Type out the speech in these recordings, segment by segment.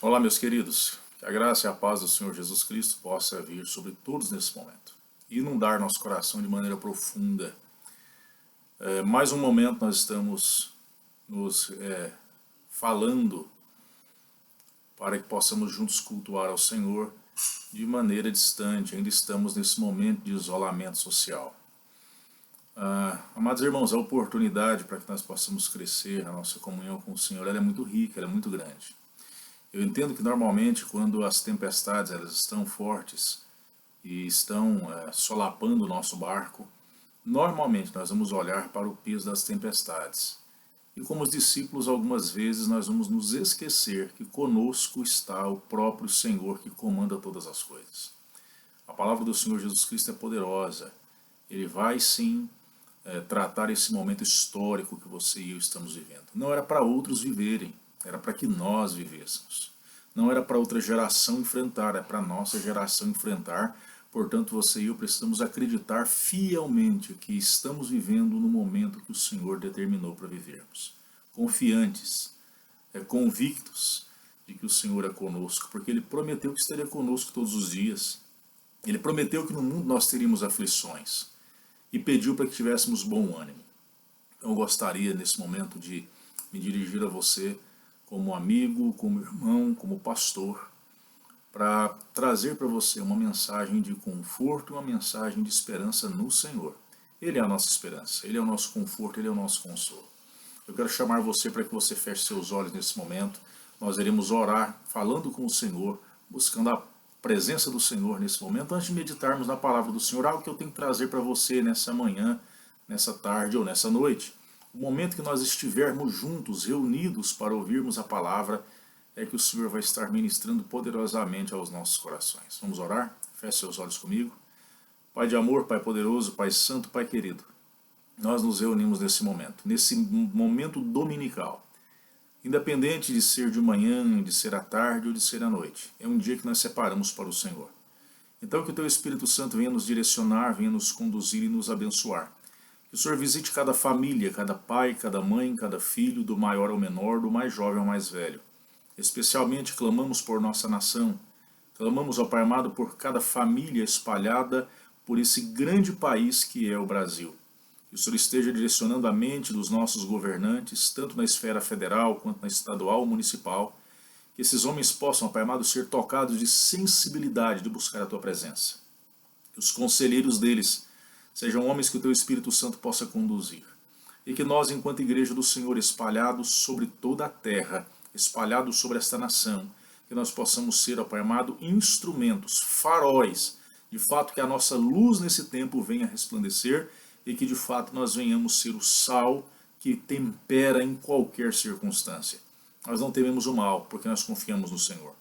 Olá, meus queridos. Que a graça e a paz do Senhor Jesus Cristo possa vir sobre todos nesse momento e inundar nosso coração de maneira profunda. Mais um momento nós estamos nos falando para que possamos juntos cultuar ao Senhor de maneira distante. Ainda estamos nesse momento de isolamento social. Amados irmãos, a oportunidade para que nós possamos crescer na nossa comunhão com o Senhor, ela é muito rica, ela é muito grande. Eu entendo que normalmente quando as tempestades elas estão fortes e estão solapando o nosso barco, normalmente nós vamos olhar para o peso das tempestades. E como os discípulos, algumas vezes nós vamos nos esquecer que conosco está o próprio Senhor que comanda todas as coisas. A palavra do Senhor Jesus Cristo é poderosa. Ele vai sim tratar esse momento histórico que você e eu estamos vivendo. Não era para outros viverem, era para que nós vivêssemos. Não era para outra geração enfrentar, é para a nossa geração enfrentar. Portanto, você e eu precisamos acreditar fielmente que estamos vivendo no momento que o Senhor determinou para vivermos. Confiantes, convictos de que o Senhor é conosco, porque Ele prometeu que estaria conosco todos os dias. Ele prometeu que no mundo nós teríamos aflições e pediu para que tivéssemos bom ânimo. Eu gostaria nesse momento de me dirigir a você como amigo, como irmão, como pastor, para trazer para você uma mensagem de conforto, uma mensagem de esperança no Senhor. Ele é a nossa esperança, Ele é o nosso conforto, Ele é o nosso consolo. Eu quero chamar você para que você feche seus olhos nesse momento. Nós iremos orar, falando com o Senhor, buscando a presença do Senhor nesse momento, antes de meditarmos na palavra do Senhor, algo que eu tenho que trazer para você nessa manhã, nessa tarde ou nessa noite. O momento que nós estivermos juntos, reunidos para ouvirmos a palavra, é que o Senhor vai estar ministrando poderosamente aos nossos corações. Vamos orar? Feche seus olhos comigo. Pai de amor, Pai poderoso, Pai santo, Pai querido, nós nos reunimos nesse momento dominical. Independente de ser de manhã, de ser à tarde ou de ser à noite, é um dia que nós separamos para o Senhor. Então que o Teu Espírito Santo venha nos direcionar, venha nos conduzir e nos abençoar. Que o Senhor visite cada família, cada pai, cada mãe, cada filho, do maior ao menor, do mais jovem ao mais velho. Especialmente clamamos por nossa nação, clamamos, ó Pai amado, por cada família espalhada por esse grande país que é o Brasil. Que o Senhor esteja direcionando a mente dos nossos governantes, tanto na esfera federal quanto na estadual, municipal, que esses homens possam, ó Pai amado, ser tocados de sensibilidade de buscar a Tua presença. Que os conselheiros deles sejam homens que o Teu Espírito Santo possa conduzir. E que nós, enquanto Igreja do Senhor, espalhados sobre toda a terra, espalhados sobre esta nação, que nós possamos ser, ó Pai amado, instrumentos, faróis, de fato que a nossa luz nesse tempo venha resplandecer e que de fato nós venhamos ser o sal que tempera em qualquer circunstância. Nós não tememos o mal, porque nós confiamos no Senhor.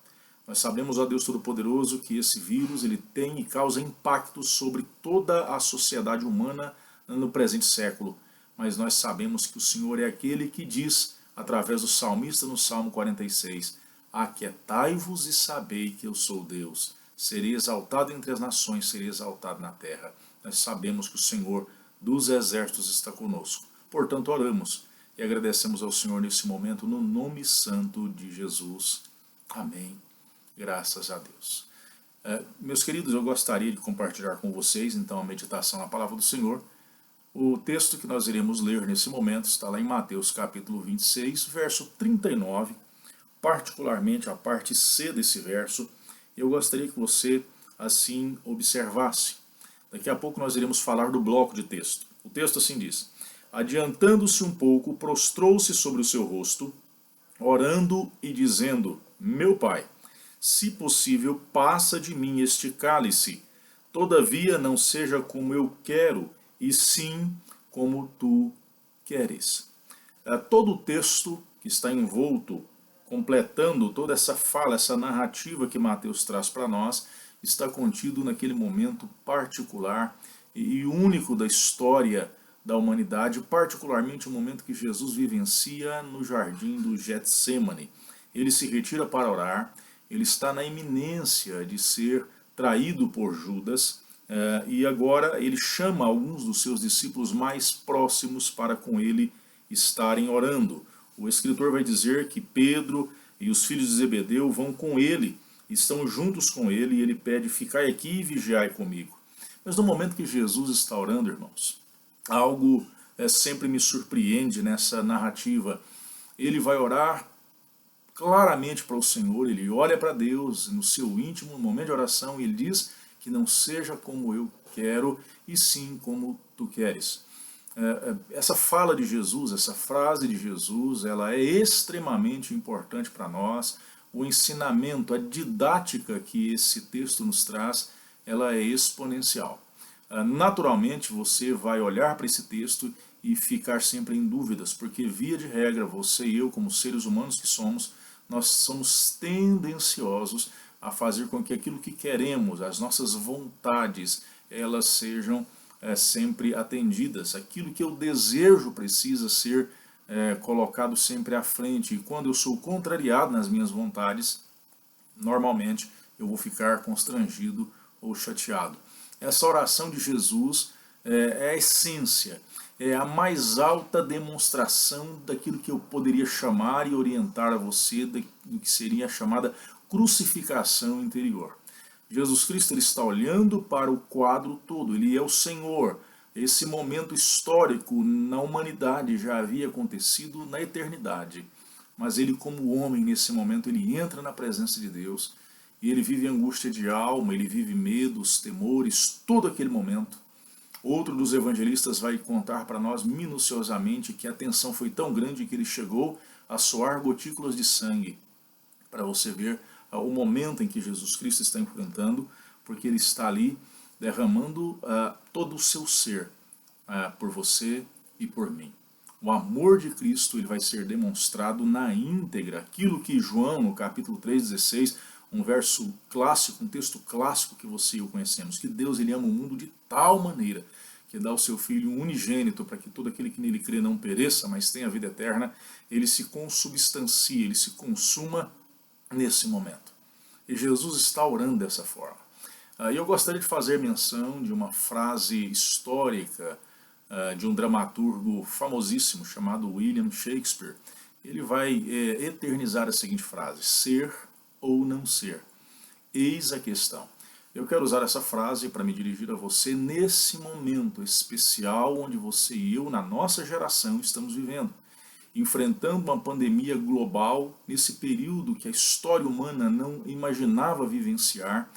Nós sabemos, ó Deus Todo-Poderoso, que esse vírus ele tem e causa impactos sobre toda a sociedade humana no presente século. Mas nós sabemos que o Senhor é aquele que diz, através do salmista no Salmo 46, aquietai-vos e sabei que eu sou Deus. Serei exaltado entre as nações, serei exaltado na terra. Nós sabemos que o Senhor dos exércitos está conosco. Portanto, oramos e agradecemos ao Senhor nesse momento, no nome santo de Jesus. Amém. Graças a Deus. Meus queridos, eu gostaria de compartilhar com vocês, então, a meditação na palavra do Senhor. O texto que nós iremos ler nesse momento está lá em Mateus capítulo 26, verso 39, particularmente a parte C desse verso. Eu gostaria que você assim observasse. Daqui a pouco nós iremos falar do bloco de texto. O texto assim diz: adiantando-se um pouco, prostrou-se sobre o seu rosto, orando e dizendo: meu Pai, se possível, passa de mim este cálice. Todavia não seja como eu quero, e sim como tu queres. Todo o texto que está envolto, completando toda essa fala, essa narrativa que Mateus traz para nós, está contido naquele momento particular e único da história da humanidade, particularmente o momento que Jesus vivencia no jardim do Getsêmani. Ele se retira para orar, ele está na iminência de ser traído por Judas, e agora ele chama alguns dos seus discípulos mais próximos para com ele estarem orando. O escritor vai dizer que Pedro e os filhos de Zebedeu vão com ele, estão juntos com ele, e ele pede: ficai aqui e vigiai comigo. Mas no momento que Jesus está orando, irmãos, algo sempre me surpreende nessa narrativa. Ele vai orar claramente para o Senhor, ele olha para Deus no seu íntimo, no momento de oração, e ele diz que não seja como eu quero, e sim como tu queres. Essa fala de Jesus, essa frase de Jesus, ela é extremamente importante para nós. O ensinamento, a didática que esse texto nos traz, ela é exponencial. Naturalmente você vai olhar para esse texto e ficar sempre em dúvidas, porque via de regra, você e eu, como seres humanos que somos, nós somos tendenciosos a fazer com que aquilo que queremos, as nossas vontades, elas sejam sempre atendidas. Aquilo que eu desejo precisa ser colocado sempre à frente. E quando eu sou contrariado nas minhas vontades, normalmente eu vou ficar constrangido ou chateado. Essa oração de Jesus é a essência, é a mais alta demonstração daquilo que eu poderia chamar e orientar a você do que seria a chamada crucificação interior. Jesus Cristo ele está olhando para o quadro todo, ele é o Senhor. Esse momento histórico na humanidade já havia acontecido na eternidade, mas ele, como homem, nesse momento, ele entra na presença de Deus e ele vive angústia de alma, ele vive medos, temores, todo aquele momento. Outro dos evangelistas vai contar para nós minuciosamente que a tensão foi tão grande que ele chegou a suar gotículas de sangue, para você ver o momento em que Jesus Cristo está enfrentando, porque ele está ali derramando todo o seu ser por você e por mim. O amor de Cristo ele vai ser demonstrado na íntegra, aquilo que João, no capítulo 3,16, um verso clássico, um texto clássico que você e eu conhecemos, que Deus ele ama o mundo de tal maneira que dá o seu Filho unigênito para que todo aquele que nele crê não pereça, mas tenha a vida eterna, ele se consubstancie, ele se consuma nesse momento. E Jesus está orando dessa forma. E eu gostaria de fazer menção de uma frase histórica de um dramaturgo famosíssimo chamado William Shakespeare. Ele vai eternizar a seguinte frase: ser ou não ser? Eis a questão. Eu quero usar essa frase para me dirigir a você nesse momento especial onde você e eu, na nossa geração, estamos vivendo. Enfrentando uma pandemia global, nesse período que a história humana não imaginava vivenciar.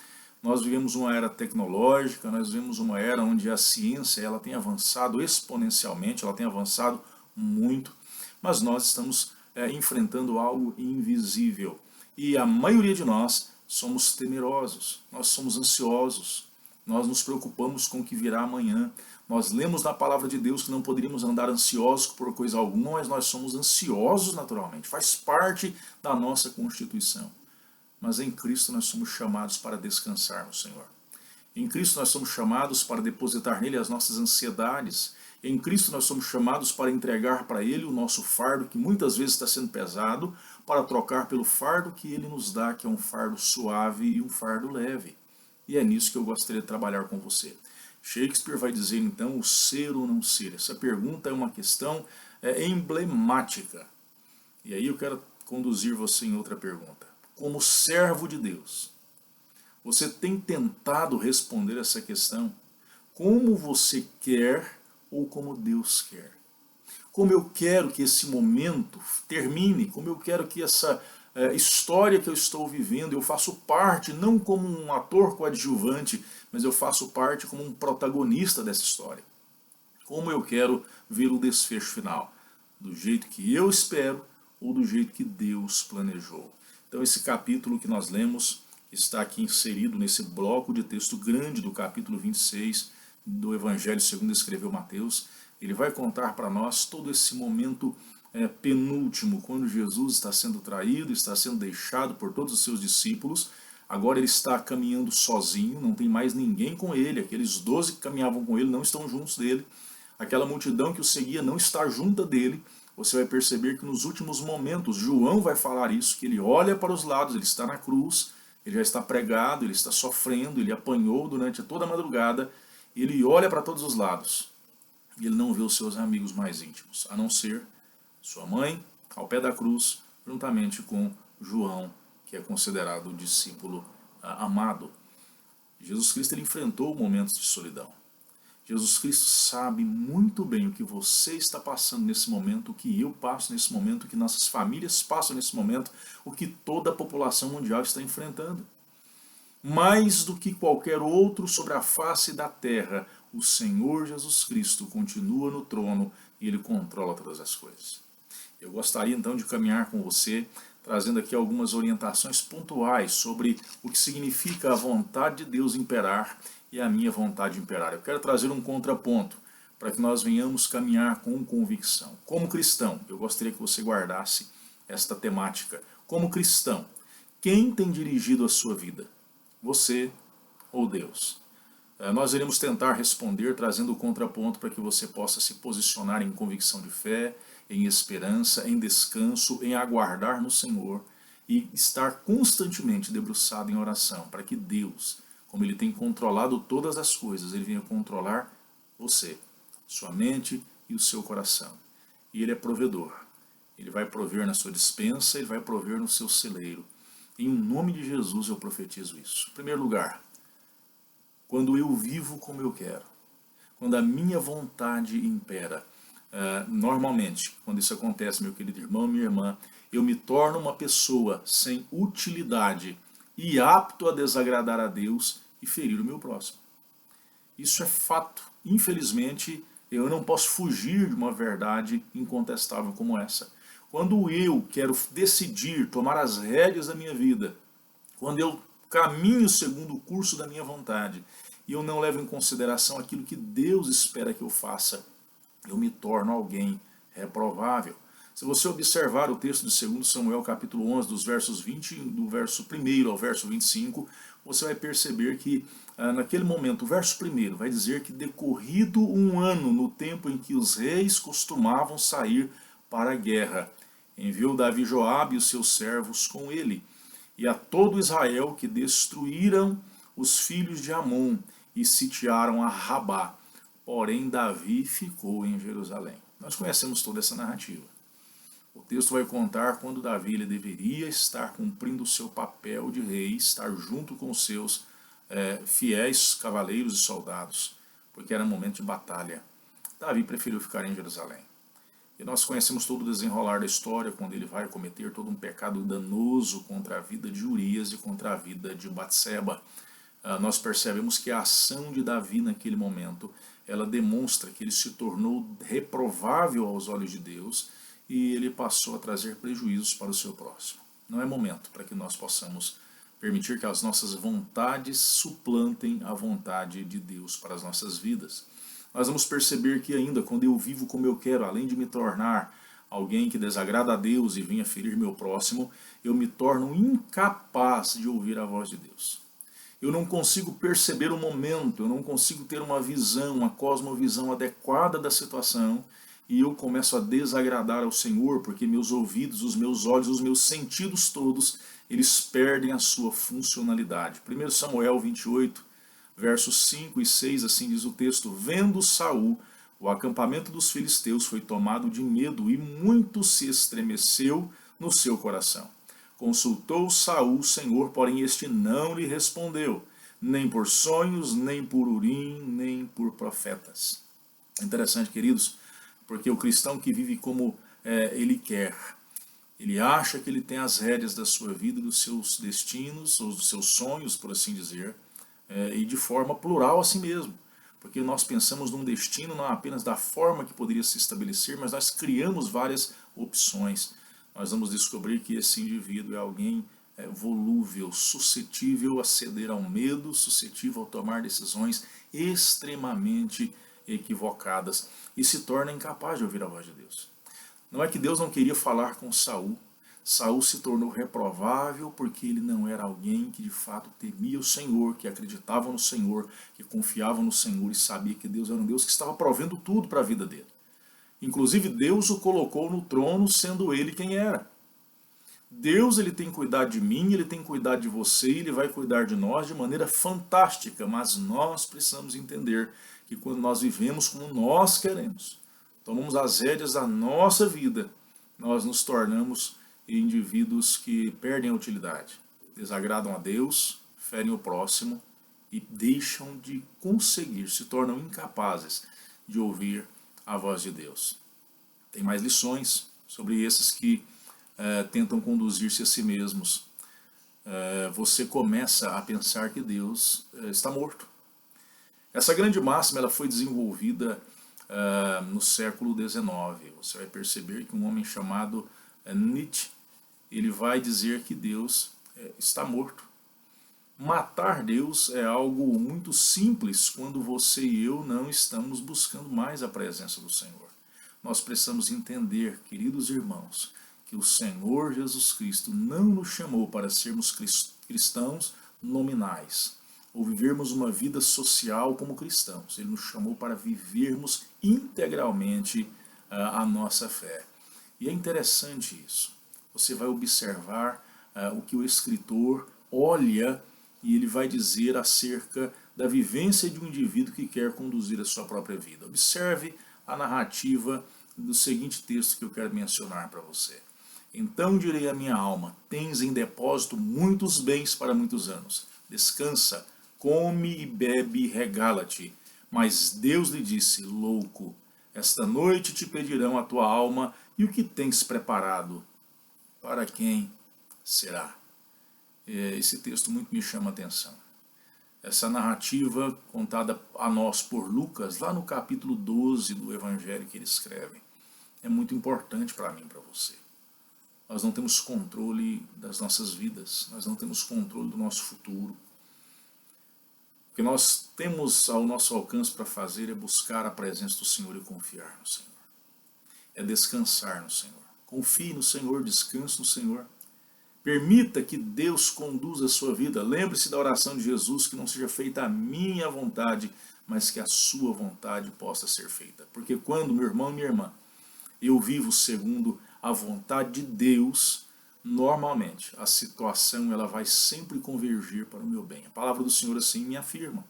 Nós vivemos uma era tecnológica, nós vivemos uma era onde a ciência ela tem avançado exponencialmente, ela tem avançado muito, mas nós estamos enfrentando algo invisível. E a maioria de nós somos temerosos, nós somos ansiosos, nós nos preocupamos com o que virá amanhã. Nós lemos na palavra de Deus que não poderíamos andar ansiosos por coisa alguma, mas nós somos ansiosos naturalmente, faz parte da nossa constituição. Mas em Cristo nós somos chamados para descansar no Senhor. Em Cristo nós somos chamados para depositar nele as nossas ansiedades. Em Cristo nós somos chamados para entregar para ele o nosso fardo, que muitas vezes está sendo pesado, para trocar pelo fardo que ele nos dá, que é um fardo suave e um fardo leve. E é nisso que eu gostaria de trabalhar com você. Shakespeare vai dizer então o ser ou não ser. Essa pergunta é uma questão emblemática. E aí eu quero conduzir você em outra pergunta. Como servo de Deus, você tem tentado responder essa questão? Como você quer ou como Deus quer? Como eu quero que esse momento termine? Como eu quero que essa história que eu estou vivendo, eu faço parte, não como um ator coadjuvante, mas eu faço parte como um protagonista dessa história. Como eu quero ver o desfecho final? Do jeito que eu espero ou do jeito que Deus planejou? Então esse capítulo que nós lemos está aqui inserido nesse bloco de texto grande do capítulo 26 do Evangelho segundo escreveu Mateus. Ele vai contar para nós todo esse momento penúltimo, quando Jesus está sendo traído, está sendo deixado por todos os seus discípulos. Agora ele está caminhando sozinho, não tem mais ninguém com ele. Aqueles 12 que caminhavam com ele não estão juntos dele. Aquela multidão que o seguia não está junta dele. Você vai perceber que nos últimos momentos, João vai falar isso, que ele olha para os lados, ele está na cruz, ele já está pregado, ele está sofrendo, ele apanhou durante toda a madrugada, ele olha para todos os lados. E ele não vê os seus amigos mais íntimos, a não ser sua mãe, ao pé da cruz, juntamente com João, que é considerado o discípulo amado. Jesus Cristo ele enfrentou momentos de solidão. Jesus Cristo sabe muito bem o que você está passando nesse momento, o que eu passo nesse momento, o que nossas famílias passam nesse momento, o que toda a população mundial está enfrentando. Mais do que qualquer outro sobre a face da terra, o Senhor Jesus Cristo continua no trono e Ele controla todas as coisas. Eu gostaria então de caminhar com você, trazendo aqui algumas orientações pontuais sobre o que significa a vontade de Deus imperar e a minha vontade imperar. Eu quero trazer um contraponto para que nós venhamos caminhar com convicção. Como cristão, eu gostaria que você guardasse esta temática. Como cristão, quem tem dirigido a sua vida? Você ou Deus? Nós iremos tentar responder trazendo o contraponto para que você possa se posicionar em convicção de fé, em esperança, em descanso, em aguardar no Senhor e estar constantemente debruçado em oração para que Deus, como Ele tem controlado todas as coisas, Ele venha controlar você, sua mente e o seu coração. E Ele é provedor. Ele vai prover na sua despensa, Ele vai prover no seu celeiro. Em nome de Jesus eu profetizo isso. Em primeiro lugar, quando eu vivo como eu quero, quando a minha vontade impera, normalmente, quando isso acontece, meu querido irmão, minha irmã, eu me torno uma pessoa sem utilidade e apto a desagradar a Deus e ferir o meu próximo. Isso é fato. Infelizmente, eu não posso fugir de uma verdade incontestável como essa. Quando eu quero decidir, tomar as rédeas da minha vida, quando eu caminho segundo o curso da minha vontade e eu não levo em consideração aquilo que Deus espera que eu faça, eu me torno alguém reprovável. Se você observar o texto de 2 Samuel capítulo 11, dos versos 20, do verso 1 ao verso 25, você vai perceber que naquele momento, o verso 1 vai dizer que decorrido um ano no tempo em que os reis costumavam sair para a guerra, enviou Davi Joabe e os seus servos com ele, e a todo Israel que destruíram os filhos de Amon e sitiaram a Rabá. Porém, Davi ficou em Jerusalém. Nós conhecemos toda essa narrativa. O texto vai contar quando Davi ele deveria estar cumprindo o seu papel de rei, estar junto com os seus fiéis cavaleiros e soldados, porque era um momento de batalha. Davi preferiu ficar em Jerusalém. E nós conhecemos todo o desenrolar da história, quando ele vai cometer todo um pecado danoso contra a vida de Urias e contra a vida de Batseba. Nós percebemos que a ação de Davi naquele momento, ela demonstra que ele se tornou reprovável aos olhos de Deus e ele passou a trazer prejuízos para o seu próximo. Não é momento para que nós possamos permitir que as nossas vontades suplantem a vontade de Deus para as nossas vidas. Nós vamos perceber que ainda quando eu vivo como eu quero, além de me tornar alguém que desagrada a Deus e venha ferir meu próximo, eu me torno incapaz de ouvir a voz de Deus. Eu não consigo perceber o momento, eu não consigo ter uma visão, uma cosmovisão adequada da situação e eu começo a desagradar ao Senhor porque meus ouvidos, os meus olhos, os meus sentidos todos, eles perdem a sua funcionalidade. 1 Samuel 28, versos 5 e 6, assim diz o texto: Vendo Saul, o acampamento dos filisteus foi tomado de medo e muito se estremeceu no seu coração. Consultou Saul o Senhor, porém este não lhe respondeu, nem por sonhos, nem por urim, nem por profetas. É interessante, queridos, porque o cristão que vive como ele quer, ele acha que ele tem as rédeas da sua vida, dos seus destinos, ou dos seus sonhos, por assim dizer, e de forma plural assim mesmo. Porque nós pensamos num destino não apenas da forma que poderia se estabelecer, mas nós criamos várias opções. Nós vamos descobrir que esse indivíduo é alguém volúvel, suscetível a ceder ao medo, suscetível a tomar decisões extremamente equivocadas e se torna incapaz de ouvir a voz de Deus. Não é que Deus não queria falar com Saul. Saul se tornou reprovável porque ele não era alguém que de fato temia o Senhor, que acreditava no Senhor, que confiava no Senhor e sabia que Deus era um Deus que estava provendo tudo para a vida dele. Inclusive Deus o colocou no trono sendo ele quem era. Deus ele tem cuidado de mim, ele tem cuidado de você, ele vai cuidar de nós de maneira fantástica, mas nós precisamos entender que quando nós vivemos como nós queremos, tomamos as rédeas da nossa vida, nós nos tornamos e indivíduos que perdem a utilidade, desagradam a Deus, ferem o próximo e deixam de conseguir, se tornam incapazes de ouvir a voz de Deus. Tem mais lições sobre esses que tentam conduzir-se a si mesmos. Você começa a pensar que Deus está morto. Essa grande máxima ela foi desenvolvida no século XIX. Você vai perceber que um homem chamado Nietzsche, ele vai dizer que Deus está morto. Matar Deus é algo muito simples quando você e eu não estamos buscando mais a presença do Senhor. Nós precisamos entender, queridos irmãos, que o Senhor Jesus Cristo não nos chamou para sermos cristãos nominais, ou vivermos uma vida social como cristãos. Ele nos chamou para vivermos integralmente a nossa fé. E é interessante isso. Você vai observar o que o escritor olha e ele vai dizer acerca da vivência de um indivíduo que quer conduzir a sua própria vida. Observe a narrativa do seguinte texto que eu quero mencionar para você. Então direi à minha alma, tens em depósito muitos bens para muitos anos. Descansa, come e bebe e regala-te. Mas Deus lhe disse, louco, esta noite te pedirão a tua alma e o que tens preparado? Para quem será? Esse texto muito me chama a atenção. Essa narrativa contada a nós por Lucas, lá no capítulo 12 do Evangelho que ele escreve, é muito importante para mim e para você. Nós não temos controle das nossas vidas, nós não temos controle do nosso futuro. O que nós temos ao nosso alcance para fazer é buscar a presença do Senhor e confiar no Senhor. É descansar no Senhor. Confie no Senhor, descanse no Senhor. Permita que Deus conduza a sua vida. Lembre-se da oração de Jesus, que não seja feita a minha vontade, mas que a sua vontade possa ser feita. Porque quando, meu irmão e minha irmã, eu vivo segundo a vontade de Deus, normalmente a situação ela vai sempre convergir para o meu bem. A palavra do Senhor assim me afirma.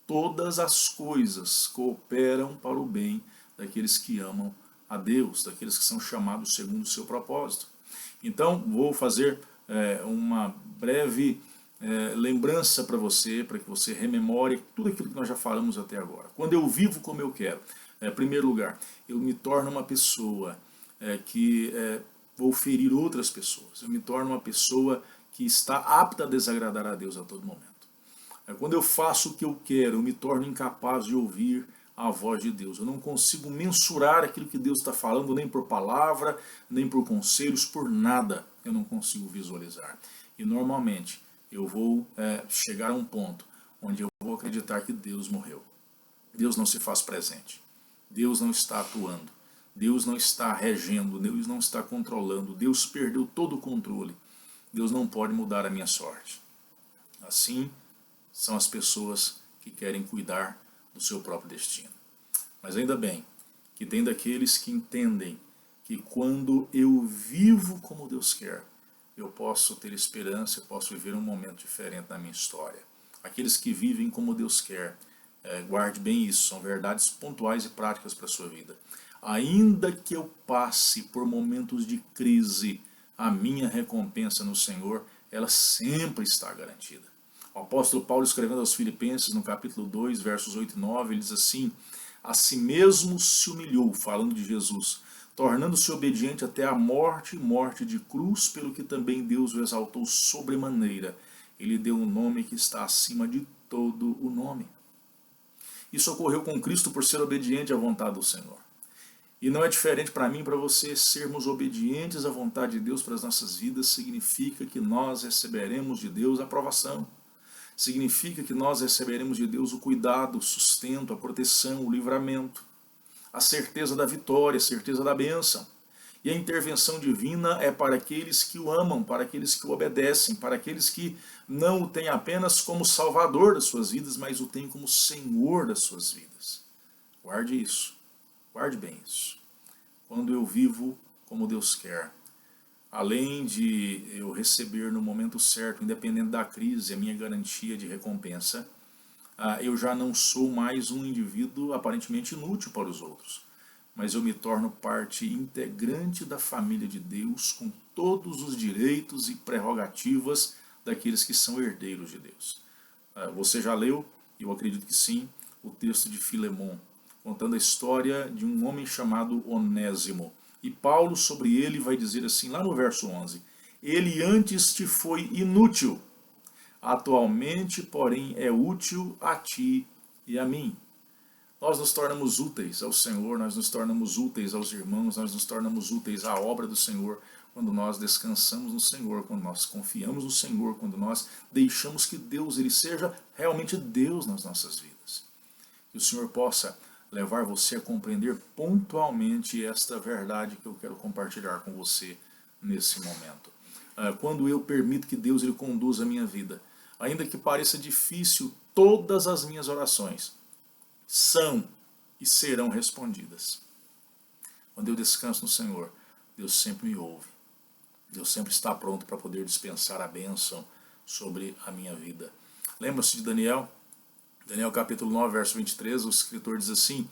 Todas as coisas cooperam para o bem daqueles que amam a Deus, daqueles que são chamados segundo o seu propósito. Então, vou fazer uma breve lembrança para você, para que você rememore tudo aquilo que nós já falamos até agora. Quando eu vivo como eu quero, em primeiro lugar, eu me torno uma pessoa que vou ferir outras pessoas. Eu me torno uma pessoa que está apta a desagradar a Deus a todo momento. Quando eu faço o que eu quero, eu me torno incapaz de ouvir a voz de Deus. Eu não consigo mensurar aquilo que Deus está falando, nem por palavra, nem por conselhos, por nada. Eu não consigo visualizar. E normalmente eu vou chegar a um ponto onde eu vou acreditar que Deus morreu. Deus não se faz presente. Deus não está atuando. Deus não está regendo. Deus não está controlando. Deus perdeu todo o controle. Deus não pode mudar a minha sorte. Assim são as pessoas que querem cuidar do seu próprio destino. Mas ainda bem que tem daqueles que entendem que quando eu vivo como Deus quer, eu posso ter esperança, eu posso viver um momento diferente na minha história. Aqueles que vivem como Deus quer, guarde bem isso, são verdades pontuais e práticas para a sua vida. Ainda que eu passe por momentos de crise, a minha recompensa no Senhor, ela sempre está garantida. O apóstolo Paulo, escrevendo aos Filipenses, no capítulo 2, versos 8 e 9, ele diz assim, a si mesmo se humilhou, falando de Jesus, tornando-se obediente até a morte, morte de cruz, pelo que também Deus o exaltou sobremaneira. Ele deu um nome que está acima de todo o nome. Isso ocorreu com Cristo por ser obediente à vontade do Senhor. E não é diferente para mim e para você. Sermos obedientes à vontade de Deus para as nossas vidas significa que nós receberemos de Deus a aprovação. Significa que nós receberemos de Deus o cuidado, o sustento, a proteção, o livramento, a certeza da vitória, a certeza da bênção. E a intervenção divina é para aqueles que o amam, para aqueles que o obedecem, para aqueles que não o têm apenas como Salvador das suas vidas, mas o têm como Senhor das suas vidas. Guarde isso, guarde bem isso. Quando eu vivo como Deus quer, além de eu receber no momento certo, independente da crise, a minha garantia de recompensa, eu já não sou mais um indivíduo aparentemente inútil para os outros, mas eu me torno parte integrante da família de Deus com todos os direitos e prerrogativas daqueles que são herdeiros de Deus. Você já leu, eu acredito que sim, o texto de Filemon, contando a história de um homem chamado Onésimo. E Paulo sobre ele vai dizer assim, lá no verso 11, ele antes te foi inútil, atualmente, porém, é útil a ti e a mim. Nós nos tornamos úteis ao Senhor, nós nos tornamos úteis aos irmãos, nós nos tornamos úteis à obra do Senhor, quando nós descansamos no Senhor, quando nós confiamos no Senhor, quando nós deixamos que Deus ele seja realmente Deus nas nossas vidas. Que o Senhor possa levar você a compreender pontualmente esta verdade que eu quero compartilhar com você nesse momento. Quando eu permito que Deus ele conduza a minha vida, ainda que pareça difícil, todas as minhas orações são e serão respondidas. Quando eu descanso no Senhor, Deus sempre me ouve. Deus sempre está pronto para poder dispensar a bênção sobre a minha vida. Lembra-se de Daniel? Daniel capítulo 9, verso 23, o escritor diz assim,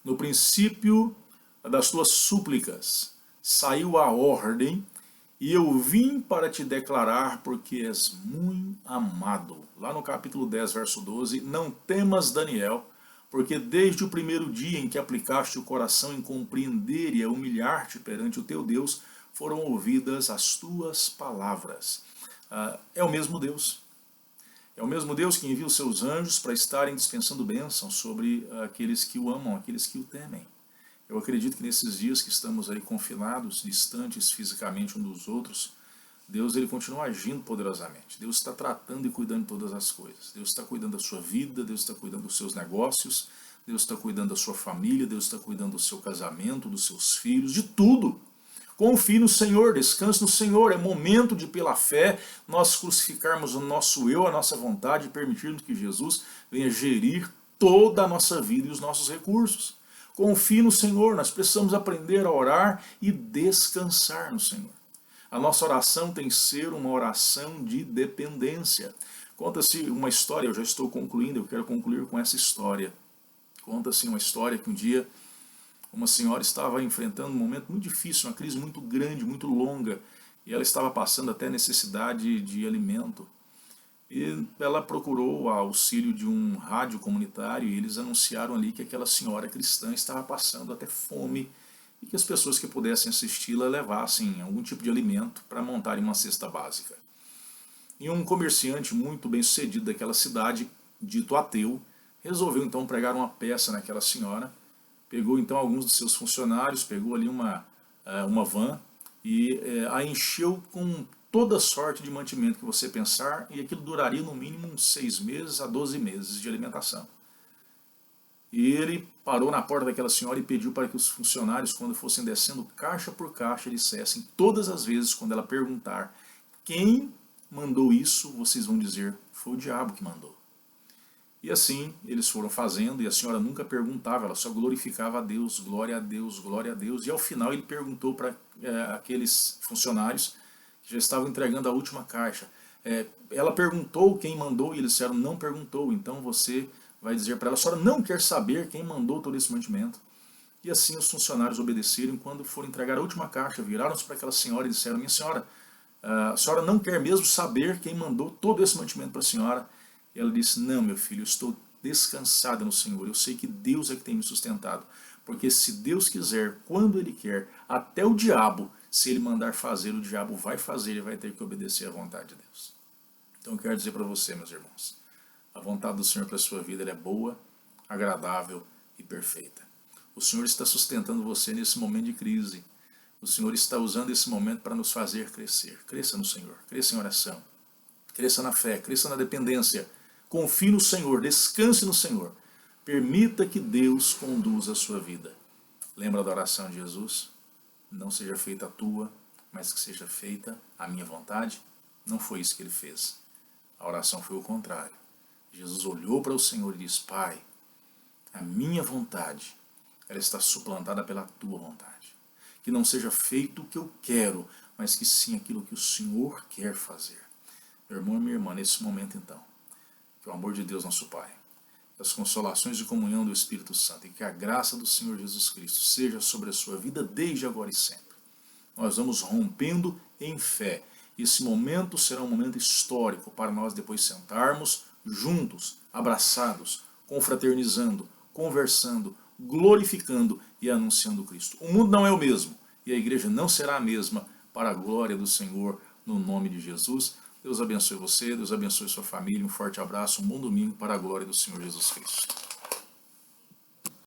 no princípio das tuas súplicas saiu a ordem, e eu vim para te declarar porque és muito amado. Lá no capítulo 10, verso 12, não temas, Daniel, porque desde o primeiro dia em que aplicaste o coração em compreender e a humilhar-te perante o teu Deus, foram ouvidas as tuas palavras. É o mesmo Deus. É o mesmo Deus que envia os seus anjos para estarem dispensando bênçãos sobre aqueles que o amam, aqueles que o temem. Eu acredito que nesses dias que estamos aí confinados, distantes fisicamente uns dos outros, Deus ele continua agindo poderosamente. Deus está tratando e cuidando de todas as coisas. Deus está cuidando da sua vida, Deus está cuidando dos seus negócios, Deus está cuidando da sua família, Deus está cuidando do seu casamento, dos seus filhos, de tudo. Confie no Senhor, descanse no Senhor. É momento de, pela fé, nós crucificarmos o nosso eu, a nossa vontade, e permitirmos que Jesus venha gerir toda a nossa vida e os nossos recursos. Confie no Senhor, nós precisamos aprender a orar e descansar no Senhor. A nossa oração tem que ser uma oração de dependência. Conta-se uma história, eu já estou concluindo, eu quero concluir com essa história. Conta-se uma história que um dia uma senhora estava enfrentando um momento muito difícil, uma crise muito grande, muito longa, e ela estava passando até necessidade de alimento. E ela procurou o auxílio de um rádio comunitário e eles anunciaram ali que aquela senhora cristã estava passando até fome e que as pessoas que pudessem assisti-la levassem algum tipo de alimento para montarem uma cesta básica. E um comerciante muito bem sucedido daquela cidade, dito ateu, resolveu então pregar uma peça naquela senhora, pegou então alguns dos seus funcionários, pegou ali uma van e a encheu com toda sorte de mantimento que você pensar, e aquilo duraria no mínimo uns 6 meses a 12 meses de alimentação. E ele parou na porta daquela senhora e pediu para que os funcionários, quando fossem descendo caixa por caixa, dissessem todas as vezes, quando ela perguntar quem mandou isso, vocês vão dizer, foi o diabo que mandou. E assim eles foram fazendo, e a senhora nunca perguntava, ela só glorificava a Deus, glória a Deus, glória a Deus. E ao final ele perguntou para aqueles funcionários que já estavam entregando a última caixa. Ela perguntou quem mandou e eles disseram, não perguntou, então você vai dizer para ela, a senhora não quer saber quem mandou todo esse mantimento. E assim os funcionários obedeceram, e quando foram entregar a última caixa, viraram-se para aquela senhora e disseram, minha senhora, a senhora não quer mesmo saber quem mandou todo esse mantimento para a senhora? E ela disse, não, meu filho, eu estou descansada no Senhor, eu sei que Deus é que tem me sustentado, porque se Deus quiser, quando Ele quer, até o diabo, se Ele mandar fazer, o diabo vai fazer, ele vai ter que obedecer à vontade de Deus. Então eu quero dizer para você, meus irmãos, a vontade do Senhor para a sua vida ela é boa, agradável e perfeita. O Senhor está sustentando você nesse momento de crise. O Senhor está usando esse momento para nos fazer crescer. Cresça no Senhor, cresça em oração, cresça na fé, cresça na dependência. Confie no Senhor, descanse no Senhor. Permita que Deus conduza a sua vida. Lembra da oração de Jesus? Não seja feita a tua, mas que seja feita a minha vontade. Não foi isso que ele fez. A oração foi o contrário. Jesus olhou para o Senhor e disse, Pai, a minha vontade, ela está suplantada pela tua vontade. Que não seja feito o que eu quero, mas que sim aquilo que o Senhor quer fazer. Meu irmão e minha irmã, nesse momento então, que o amor de Deus nosso Pai, as consolações de comunhão do Espírito Santo e que a graça do Senhor Jesus Cristo seja sobre a sua vida desde agora e sempre. Nós vamos rompendo em fé. Esse momento será um momento histórico para nós depois sentarmos juntos, abraçados, confraternizando, conversando, glorificando e anunciando Cristo. O mundo não é o mesmo e a igreja não será a mesma, para a glória do Senhor, no nome de Jesus. Deus abençoe você, Deus abençoe sua família, um forte abraço, um bom domingo para a glória do Senhor Jesus Cristo.